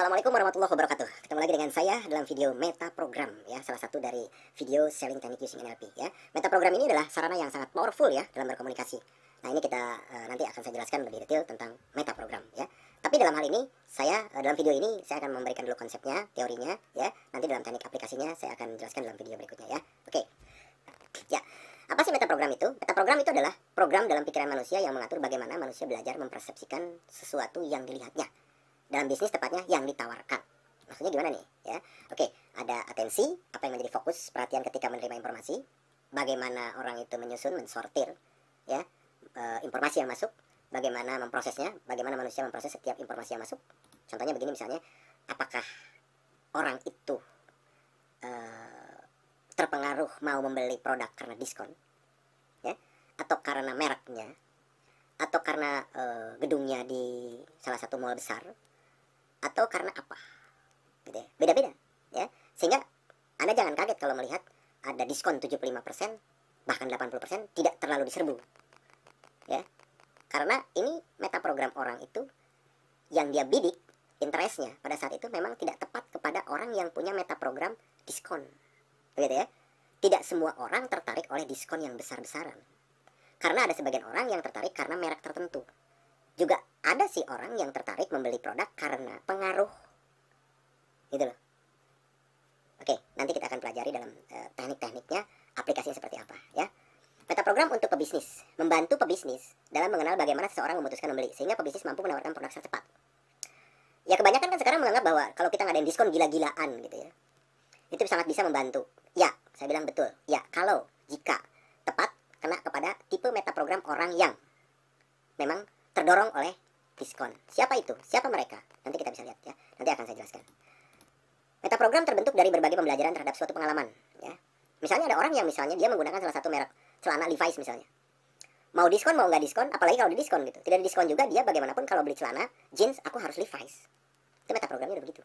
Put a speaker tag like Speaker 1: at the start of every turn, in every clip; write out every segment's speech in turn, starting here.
Speaker 1: Assalamualaikum warahmatullahi wabarakatuh. Ketemu lagi dengan saya dalam video meta program ya, salah satu dari video selling technique using NLP ya. Meta program ini adalah sarana yang sangat powerful ya dalam berkomunikasi. Nah, ini kita nanti akan saya jelaskan lebih detail tentang meta program ya. Tapi dalam hal ini dalam video ini saya akan memberikan dulu konsepnya, teorinya ya. Nanti dalam teknik aplikasinya saya akan jelaskan dalam video berikutnya ya. Oke. Ya. Apa sih meta program itu? Meta program itu adalah program dalam pikiran manusia yang mengatur bagaimana manusia belajar mempersepsikan sesuatu yang dilihatnya. Dalam bisnis tepatnya yang ditawarkan. Maksudnya gimana nih? Ya, oke, ada atensi, apa yang menjadi fokus perhatian ketika menerima informasi, bagaimana orang itu menyusun, mensortir, ya, informasi yang masuk, bagaimana memprosesnya, bagaimana manusia memproses setiap informasi yang masuk. Contohnya begini misalnya, apakah orang itu terpengaruh mau membeli produk karena diskon, ya, atau karena mereknya, atau karena gedungnya di salah satu mall besar, atau karena apa gitu ya. Beda-beda ya, sehingga Anda jangan kaget kalau melihat ada diskon 75%, bahkan 80% tidak terlalu diserbu ya, karena ini meta program orang itu yang dia bidik interestnya pada saat itu memang tidak tepat kepada orang yang punya meta program diskon begitu ya. Tidak semua orang tertarik oleh diskon yang besar-besaran, karena ada sebagian orang yang tertarik karena merek tertentu. Juga ada sih orang yang tertarik membeli produk karena pengaruh gitu loh. Oke, nanti kita akan pelajari dalam teknik-tekniknya, aplikasinya seperti apa ya. Meta program untuk pebisnis, membantu pebisnis dalam mengenal bagaimana seseorang memutuskan membeli, sehingga pebisnis mampu menawarkan produk secara cepat. Ya, kebanyakan kan sekarang menganggap bahwa kalau kita ngadain diskon gila-gilaan gitu ya, itu sangat bisa membantu. Ya, saya bilang betul. Ya, kalau jika tepat kena kepada tipe meta program orang yang memang terdorong oleh diskon. Siapa itu? Siapa mereka? Nanti kita bisa lihat ya. Nanti akan saya jelaskan. Meta program terbentuk dari berbagai pembelajaran terhadap suatu pengalaman ya. Misalnya ada orang yang misalnya dia menggunakan salah satu merek celana Levi's misalnya. Mau diskon mau nggak diskon, apalagi kalau diskon gitu. Tidak diskon juga dia bagaimanapun kalau beli celana jeans aku harus Levi's. Itu meta programnya udah begitu.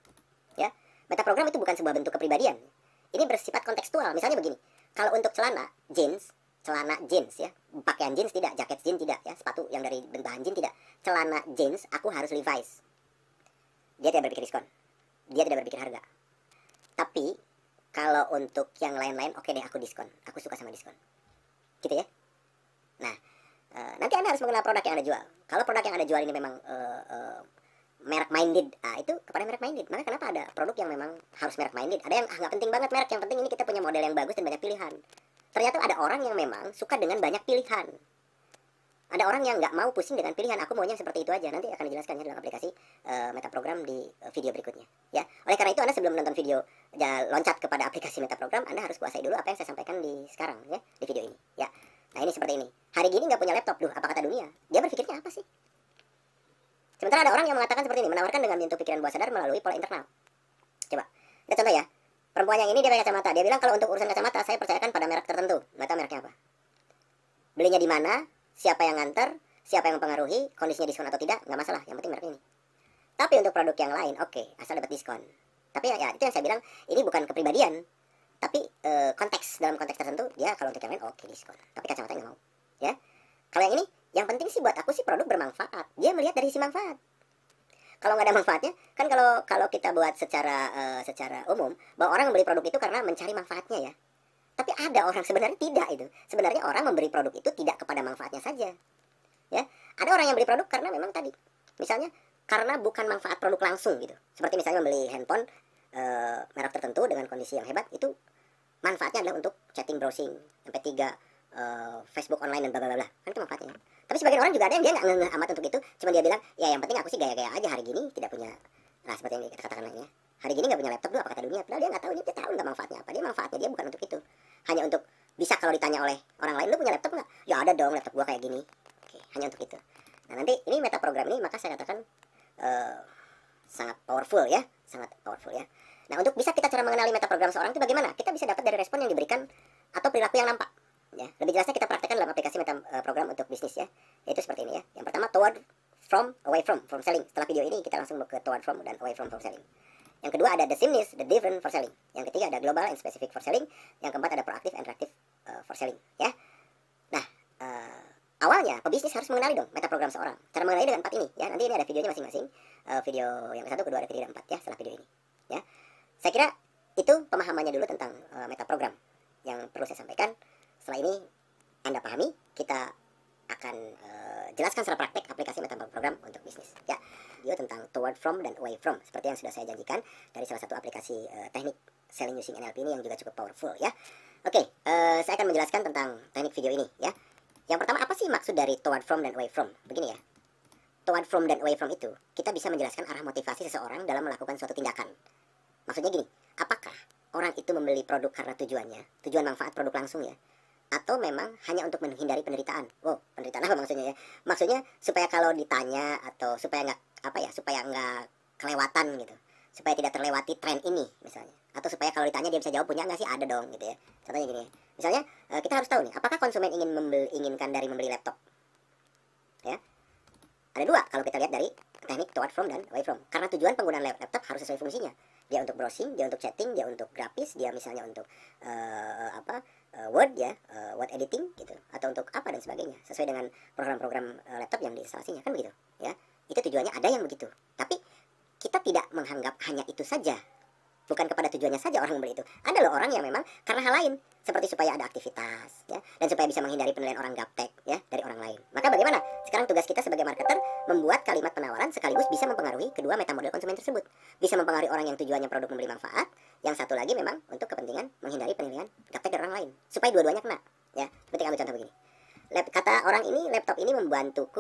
Speaker 1: Ya. Meta program itu bukan sebuah bentuk kepribadian. Ini bersifat kontekstual. Misalnya begini. Kalau untuk celana jeans ya, pakaian jeans tidak, jaket jeans tidak ya, sepatu yang dari bahan jeans tidak, celana jeans aku harus Levi's. Dia tidak berpikir diskon, dia tidak berpikir harga. Tapi kalau untuk yang lain-lain, oke deh aku diskon, aku suka sama diskon, gitu ya. Nah, nanti Anda harus mengenal produk yang Anda jual. Kalau produk yang Anda jual ini memang merek minded, itu kepada merek minded. Maka kenapa ada produk yang memang harus merek minded? Ada yang nggak penting banget merek, yang penting ini kita punya model yang bagus dan banyak pilihan. Ternyata ada orang yang memang suka dengan banyak pilihan. Ada orang yang nggak mau pusing dengan pilihan. Aku maunya seperti itu aja. Nanti akan dijelaskannya dalam aplikasi meta program di video berikutnya. Ya, oleh karena itu Anda sebelum menonton video loncat kepada aplikasi meta program, Anda harus kuasai dulu apa yang saya sampaikan di sekarang ya, di video ini. Ya, nah ini seperti ini. Hari gini nggak punya laptop, apa kata dunia? Dia berpikirnya apa sih? Sementara ada orang yang mengatakan seperti ini, menawarkan dengan bentuk pikiran bawah sadar melalui pola internal. Coba, lihat contoh ya. Perempuan yang ini dia pakai kacamata. Dia bilang kalau untuk urusan kacamata saya percayakan pada merek tertentu. Nggak tahu mereknya apa. Belinya di mana, siapa yang nganter, siapa yang mempengaruhi, kondisinya diskon atau tidak, nggak masalah. Yang penting merek ini. Tapi untuk produk yang lain, oke, asal dapat diskon. Tapi ya itu yang saya bilang, ini bukan kepribadian. Tapi konteks, dalam konteks tertentu, dia kalau untuk yang lain, oke diskon. Tapi kacamata nggak mau. Ya. Kalau yang ini, yang penting sih buat aku sih produk bermanfaat. Dia melihat dari sisi manfaat. Kalau nggak ada manfaatnya, kan kalau kita buat secara umum, bahwa orang membeli produk itu karena mencari manfaatnya ya. Tapi ada orang sebenarnya tidak itu. Sebenarnya orang membeli produk itu tidak kepada manfaatnya saja. Ya, ada orang yang beli produk karena memang tadi, misalnya karena bukan manfaat produk langsung gitu. Seperti misalnya membeli handphone merek tertentu dengan kondisi yang hebat, itu manfaatnya adalah untuk chatting, browsing, MP3, Facebook online dan bla bla bla. Kan itu manfaatnya. Tapi sebagian orang juga ada yang dia nggak ngeh amat untuk itu, cuma dia bilang ya yang penting aku sih gaya-gaya aja hari gini tidak punya, nah seperti yang kita katakan lainnya, hari gini nggak punya laptop dulu apa kata dunia, padahal dia nggak tahu, dia tahu nggak manfaatnya apa. Dia manfaatnya dia bukan untuk itu, hanya untuk bisa kalau ditanya oleh orang lain, lu punya laptop nggak? Ya ada dong, laptop gua kayak gini. Oke, hanya untuk itu. Nah nanti ini meta program ini maka saya katakan sangat powerful ya, sangat powerful ya. Nah untuk bisa kita cara mengenali meta program seorang itu bagaimana? Kita bisa dapat dari respon yang diberikan atau perilaku yang nampak. Ya, lebih jelasnya kita praktekkan dalam aplikasi meta program untuk bisnis ya. Yaitu seperti ini ya. Yang pertama toward, from, away from selling. Setelah video ini kita langsung ke toward from dan away from selling. Yang kedua ada the sameness, the different for selling. Yang ketiga ada global and specific for selling. Yang keempat ada proactive and reactive for selling ya. Nah, awalnya pebisnis harus mengenali dong metaprogram seorang. Cara mengenali dengan 4 ini ya. Nanti ini ada videonya masing-masing. Video yang ke-1, kedua, ada video yang 4 ya setelah video ini. Ya. Saya kira itu pemahamannya dulu tentang metaprogram yang perlu saya sampaikan. Setelah ini Anda pahami, kita akan jelaskan secara praktek aplikasi metaprogram untuk bisnis. Ya, video tentang toward from dan away from seperti yang sudah saya janjikan dari salah satu aplikasi teknik selling using NLP ini yang juga cukup powerful ya. Oke, saya akan menjelaskan tentang teknik video ini ya. Yang pertama, apa sih maksud dari toward from dan away from? Begini ya. Toward from dan away from itu kita bisa menjelaskan arah motivasi seseorang dalam melakukan suatu tindakan. Maksudnya gini, apakah orang itu membeli produk karena tujuan manfaat produk langsung ya? Atau memang hanya untuk menghindari penderitaan? Oh, penderitaan apa maksudnya ya? Maksudnya supaya kalau ditanya atau supaya nggak kelewatan gitu. Supaya tidak terlewati tren ini misalnya. Atau supaya kalau ditanya dia bisa jawab punya nggak sih? Ada dong gitu ya. Contohnya gini ya. Misalnya kita harus tahu nih, apakah konsumen inginkan dari membeli laptop? Ya. Ada dua kalau kita lihat dari teknik toward from dan away from. Karena tujuan penggunaan laptop harus sesuai fungsinya. Dia untuk browsing, dia untuk chatting, dia untuk grafis, dia misalnya untuk Word ya, Word editing gitu, atau untuk apa dan sebagainya, sesuai dengan program-program laptop yang diinstalasinya, kan begitu ya. Itu tujuannya, ada yang begitu. Tapi kita tidak menganggap hanya itu saja. Bukan kepada tujuannya saja orang membeli itu. Ada loh orang yang memang karena hal lain, seperti supaya ada aktivitas ya, dan supaya bisa menghindari penilaian orang gaptek ya dari orang lain. Maka bagaimana? Sekarang tugas kita sebagai marketer membuat kalimat penawaran sekaligus bisa mempengaruhi kedua meta model konsumen tersebut. Bisa mempengaruhi orang yang tujuannya produk membeli manfaat, yang satu lagi memang untuk kepentingan menghindari penilaian gaptek dari orang lain. Supaya dua-duanya kena ya. Seperti ambil contoh begini. Kata orang ini, laptop ini membantu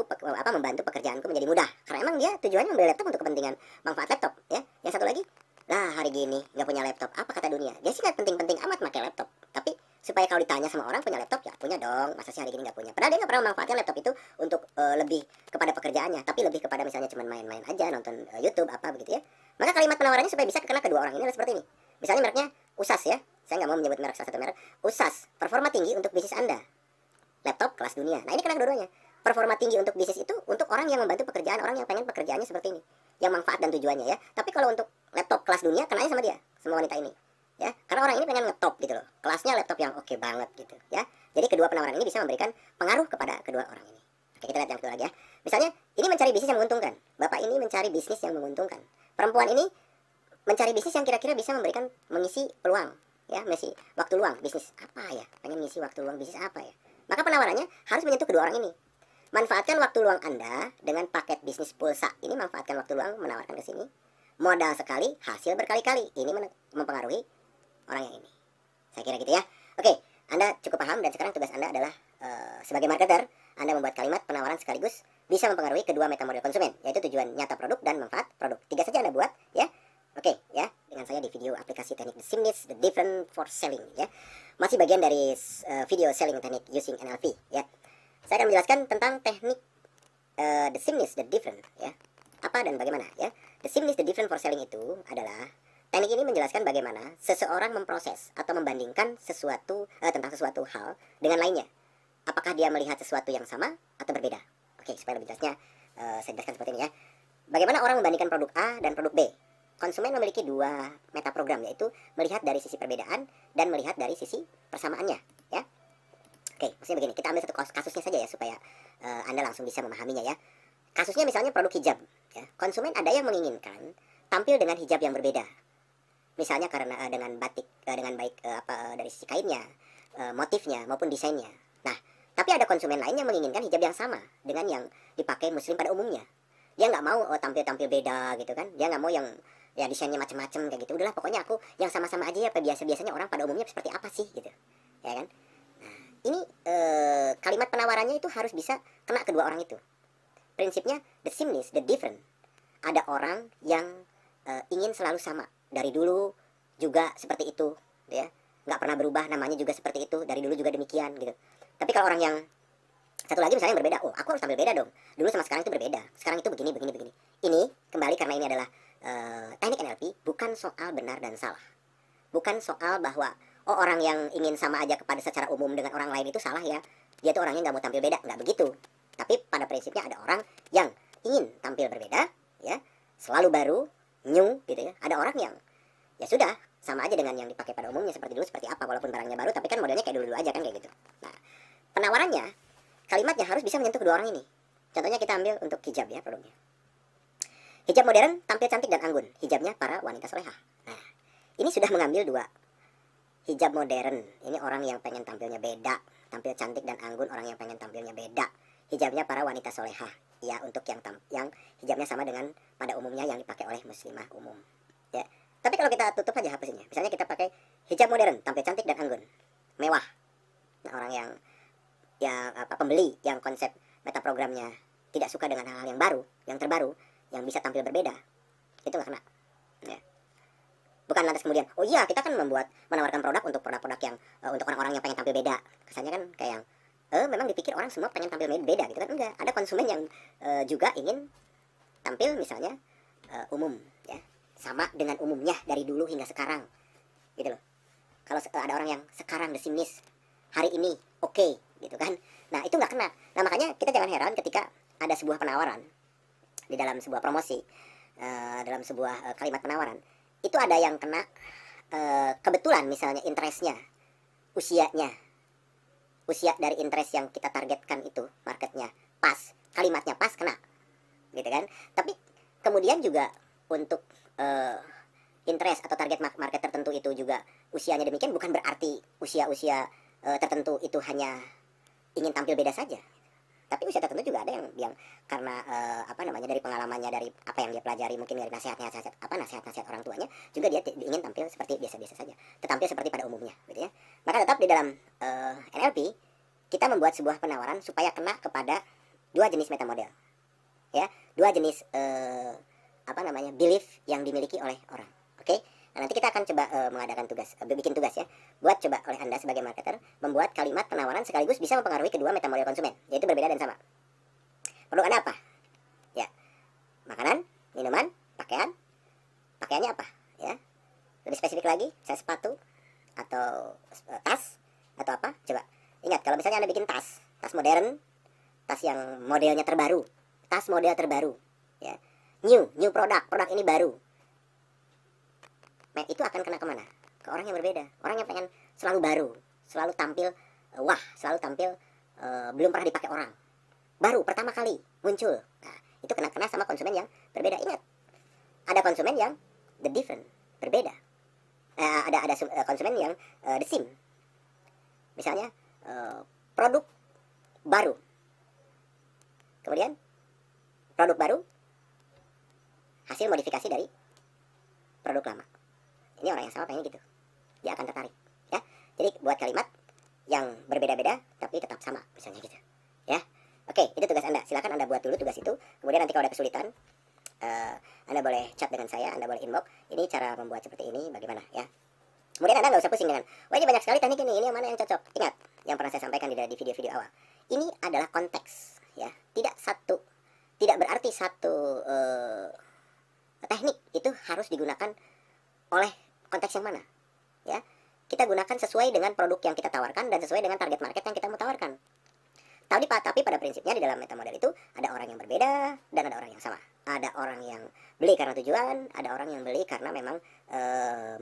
Speaker 1: pekerjaanku menjadi mudah. Karena emang dia tujuannya membeli laptop untuk kepentingan manfaat laptop ya. Yang satu lagi, lah hari gini nggak punya laptop, apa kata dunia? Dia sih nggak penting-penting amat pakai laptop, tapi supaya kalau ditanya sama orang punya laptop, ya punya dong. Masa sih hari gini nggak punya? Padahal dia nggak pernah memanfaatkan laptop itu untuk lebih kepada pekerjaannya, tapi lebih kepada misalnya cuma main-main aja, nonton YouTube apa begitu ya. Maka kalimat penawarannya supaya bisa kena kedua orang ini adalah seperti ini. Misalnya mereknya USAS ya, saya nggak mau menyebut merek, salah satu merek USAS, performa tinggi untuk bisnis Anda, laptop kelas dunia. Nah ini kena kedua-duanya. Performa tinggi untuk bisnis itu untuk orang yang membantu pekerjaan, orang yang pengen pekerjaannya seperti ini, yang manfaat dan tujuannya ya. Tapi kalau untuk laptop kelas dunia, kenanya sama dia, sama wanita ini ya, karena orang ini pengen ngetop gitu loh, kelasnya laptop yang oke banget gitu ya. Jadi kedua penawaran ini bisa memberikan pengaruh kepada kedua orang ini. Oke, kita lihat yang kedua lagi ya. Misalnya ini mencari bisnis yang menguntungkan, bapak ini mencari bisnis yang menguntungkan, perempuan ini mencari bisnis yang kira-kira bisa memberikan mengisi peluang ya, mengisi waktu luang bisnis apa ya, pengen mengisi waktu luang bisnis apa ya. Maka penawarannya harus menyentuh kedua orang ini. Manfaatkan waktu luang Anda dengan paket bisnis pulsa ini. Manfaatkan waktu luang menawarkan ke sini. Modal sekali, hasil berkali-kali. Ini mempengaruhi orang yang ini. Saya kira gitu ya. Oke, Anda cukup paham dan sekarang tugas Anda adalah sebagai marketer, Anda membuat kalimat penawaran sekaligus bisa mempengaruhi kedua meta model konsumen, yaitu tujuan nyata produk dan manfaat produk. 3 saja Anda buat ya. Oke ya, dengan saya di video aplikasi teknik The Seamless, The Different for Selling ya. Masih bagian dari video selling teknik using NLP ya. Saya akan menjelaskan tentang teknik The Seamless, The Different ya. Apa dan bagaimana ya. The Seamless, The Different for Selling itu adalah teknik ini menjelaskan bagaimana seseorang memproses atau membandingkan sesuatu tentang sesuatu hal dengan lainnya. Apakah dia melihat sesuatu yang sama atau berbeda. Oke, supaya lebih jelasnya saya jelaskan seperti ini ya. Bagaimana orang membandingkan produk A dan produk B. Konsumen memiliki dua meta program, yaitu melihat dari sisi perbedaan dan melihat dari sisi persamaannya ya. Oke, maksudnya begini, kita ambil satu kasusnya saja ya supaya Anda langsung bisa memahaminya ya. Kasusnya misalnya produk hijab ya. Konsumen ada yang menginginkan tampil dengan hijab yang berbeda. Misalnya karena dengan batik dengan baik dari sisi kainnya, motifnya maupun desainnya. Nah, tapi ada konsumen lain yang menginginkan hijab yang sama dengan yang dipakai muslim pada umumnya. Dia nggak mau tampil-tampil beda gitu kan. Dia nggak mau yang ya desainnya macam-macam kayak gitu. Udahlah pokoknya aku yang sama-sama aja ya, biasa-biasanya orang pada umumnya seperti apa sih gitu. Ya kan? Nah, ini kalimat penawarannya itu harus bisa kena kedua orang itu. Prinsipnya the seamless, the different. Ada orang yang ingin selalu sama. Dari dulu juga seperti itu ya. Nggak pernah berubah, namanya juga seperti itu. Dari dulu juga demikian gitu. Tapi kalau orang yang satu lagi misalnya yang berbeda, oh aku harus tampil beda dong. Dulu sama sekarang itu berbeda. Sekarang itu begini. Ini kembali karena ini adalah teknik NLP, bukan soal benar dan salah. Bukan soal bahwa oh orang yang ingin sama aja kepada secara umum dengan orang lain itu salah ya. Dia tuh orangnya nggak mau tampil beda, nggak begitu. Tapi pada prinsipnya ada orang yang ingin tampil berbeda, ya, selalu baru, new gitu ya. Ada orang yang ya sudah sama aja dengan yang dipakai pada umumnya seperti dulu seperti apa, walaupun barangnya baru tapi kan modelnya kayak dulu-dulu aja kan kayak gitu. Nah, penawarannya kalimatnya harus bisa menyentuh kedua orang ini. Contohnya kita ambil untuk hijab ya produknya. Hijab modern, tampil cantik dan anggun. Hijabnya para wanita solehah. Nah, ini sudah mengambil dua. Hijab modern, ini orang yang pengen tampilnya beda. Tampil cantik dan anggun, orang yang pengen tampilnya beda. Hijabnya para wanita solehah. Ya, untuk yang hijabnya sama dengan pada umumnya yang dipakai oleh muslimah umum. Ya. Tapi kalau kita tutup aja hapus ini. Misalnya kita pakai hijab modern, tampil cantik dan anggun. Mewah. Nah, orang yang pembeli yang konsep meta programnya tidak suka dengan hal-hal yang baru, yang terbaru, yang bisa tampil berbeda, itu nggak kena. Ya. Bukan lantas kemudian, oh iya kita kan menawarkan produk untuk produk-produk yang untuk orang-orang yang pengen tampil beda. Kesannya kan kayak yang memang dipikir orang semua pengen tampil beda gitu kan. Enggak, ada konsumen yang juga ingin tampil misalnya umum ya, sama dengan umumnya dari dulu hingga sekarang gitu loh. Kalau ada orang yang sekarang The Sims hari ini oke, gitu kan, nah itu nggak kena. Nah makanya kita jangan heran ketika ada sebuah penawaran di dalam sebuah promosi, dalam sebuah kalimat penawaran itu ada yang kena kebetulan misalnya interestnya, usianya, usia dari interest yang kita targetkan itu marketnya pas, kalimatnya pas, kena gitu kan. Tapi kemudian juga untuk interest atau target market tertentu itu juga usianya demikian, bukan berarti usia-usia tertentu itu hanya ingin tampil beda saja. Tapi usia tertentu juga ada yang karena dari pengalamannya, dari apa yang dia pelajari, mungkin dari nasihat-nasihat orang tuanya, juga dia ingin tampil seperti biasa-biasa saja, tetampil seperti pada umumnya gitu ya. Maka tetap di dalam NLP kita membuat sebuah penawaran supaya kena kepada dua jenis meta model ya, dua jenis belief yang dimiliki oleh orang. Oke? Nah, nanti kita akan coba mengadakan tugas, bikin tugas ya, buat coba oleh Anda sebagai marketer membuat kalimat penawaran sekaligus bisa mempengaruhi kedua meta model konsumen, yaitu berbeda dan sama. Produk Anda apa? Ya, makanan, minuman, pakaian. Pakaiannya apa? Ya, lebih spesifik lagi, saya sepatu atau tas atau apa? Coba ingat, kalau misalnya Anda bikin tas modern, tas yang modelnya terbaru, tas model terbaru, ya, new produk ini baru. Nah, itu akan kena kemana? Ke orang yang berbeda, orang yang pengen selalu baru, selalu tampil wah, selalu tampil belum pernah dipakai orang, baru pertama kali muncul. Nah, itu kena sama konsumen yang berbeda. Ingat, ada konsumen yang the different, berbeda. Ada konsumen yang the same. Misalnya produk baru, kemudian produk baru hasil modifikasi dari produk lama. Ini orang yang sama pengen gitu, dia akan tertarik ya. Jadi buat kalimat yang berbeda-beda tapi tetap sama misalnya gitu ya. Oke, itu tugas Anda. Silakan Anda buat dulu tugas itu. Kemudian nanti kalau ada kesulitan, Anda boleh chat dengan saya, Anda boleh inbox. Ini cara membuat seperti ini bagaimana ya. Kemudian Anda nggak usah pusing dengan, wah ini banyak sekali teknik ini yang mana yang cocok. Ingat, yang pernah saya sampaikan di video-video awal. Ini adalah konteks ya. Tidak berarti satu teknik itu harus digunakan oleh konteks yang mana ya. Kita gunakan sesuai dengan produk yang kita tawarkan dan sesuai dengan target market yang kita mau tawarkan. Tapi pada prinsipnya di dalam meta model itu ada orang yang berbeda dan ada orang yang sama. Ada orang yang beli karena tujuan, ada orang yang beli karena memang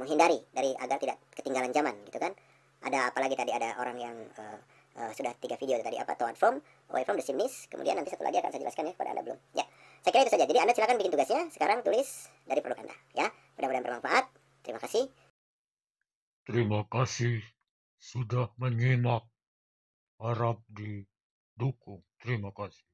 Speaker 1: menghindari dari agar tidak ketinggalan zaman gitu kan. Ada apalagi tadi ada orang yang sudah 3 video tadi apa, toward from, away from the sickness. Kemudian nanti satu lagi akan saya jelaskan ya kepada Anda belum. Ya, saya kira itu saja. Jadi Anda silakan bikin tugasnya. Sekarang tulis dari produk Anda ya. Mudah-mudahan bermanfaat. Terima kasih.
Speaker 2: Terima kasih sudah menyimak. Harap didukung. Terima kasih.